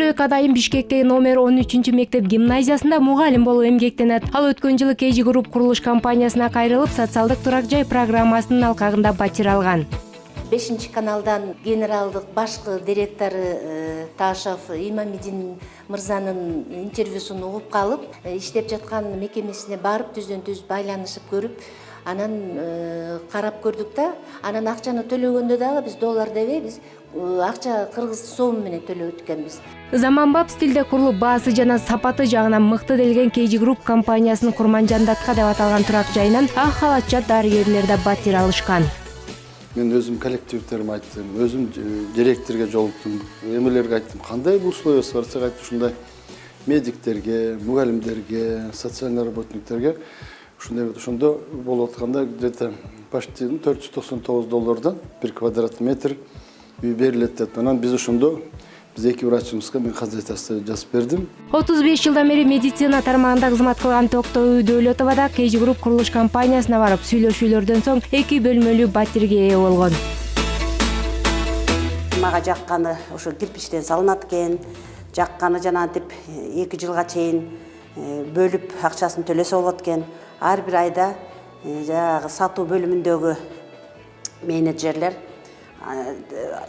Туракжайык Атайын Бишкектеги номер 13 мектеп гимназиясында мугалим болуп эмгектенет. Ал өткөн жылы KG Group курулуш компаниясына кайрылып, социалдык турак-жай программасынын алкагында батир алган. 5-каналдан генералдык башкы директору Ташов Имамидин мырзанын интервьюсун угуп калып, иштеп жаткан мекемесине барып түздөн-түз байланышып көрүп, анан карап көрдүк да, анан акчаны төлөгөндө дагы биз долларда эбей, биз акча кыргыз сом менен төлөп өткөнбүз. Заманбап стилде курулуп, баасы жана сапаты жагынан мыкты делген KG Group компаниясынын Курманжандатка деп аталган турак-жайынан ак халатча дарыгерлер да батир алышкан. Мен өзüm коллективтерime айттым, өзüm директорге жолуктум, эмелерге айттым, кандай бул условиясы бар, айттым, ушундай медиктерге, мугалимдерге, социальный работниктерге ушундай ошондо болуп атканда где-то почти $499 1 квадрат метр үй берилет деп. Анан биз ошондо эки врачыбызга мен хозяйствосы жазып бердим. 35 жылдан бери медицина тармагында кызмат кылган Токтоо Дөөлөтова да KG Group курулуш компаниясына барып сүйлөшүүлөрдөн соң 2 бөлмөлүү батирге ээ болгон. Мага жакканы ошо кирпичтен салынат экен, жакканы жанагынтип 2 жылга чейин бөлүп акчасын төлөсө болот экен. Ар бир айда жанагы сатуу бөлүмүндөгү менеджерлер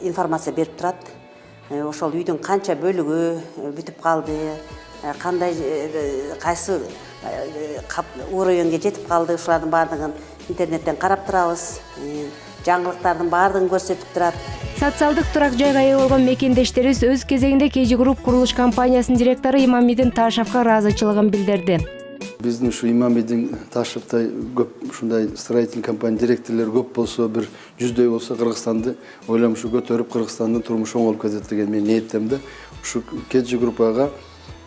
информация берип турат. Ошол үйдүн канча бөлүгү бүтүп калды, кандай кайсы уровеньге жетип калды, ушулардын баардыгын интернеттен карап турабыз. Жаңылыктардын баардыгын көрсөтүп турат. Социалдык турак-жайга ээ болгон мекендештерибиз өз кезегинде KG Group курулуш компаниясынын директору Имамидин Ташовго ыраазычылыгын билдирди. Биздин ушу Имамидин Ташовтой көп ушундай строительный компания директорлору көп болсо, бир 100дөй болсо Кыргызстанды ойлойм ушу көтөрүп Кыргызстандын турмушу оңолуп кетет деген мен ниеттем да. Ушу KG Group'га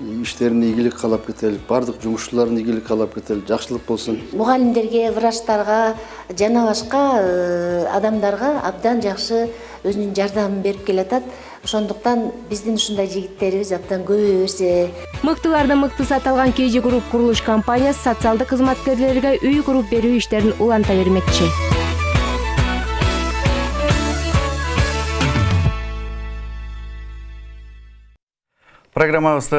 иштерине ийгилик каалап кетелик, бардык жумушчулардын ийгилик каалап кетелик, жакшылык болсун. Мугалимдерге, врачтарга жана башка адамдарга абдан жакшы өзүнүн жардамын берип келатат. Ошондуктан биздин ушундай жигиттерибиз абдан көбөйө берсе. Мыктылардын мыктысы аталган KG Group курулуш компаниясы социалдык кызматкерлерге үй куруп берүү иштерин уланта бермекчи. Программабызды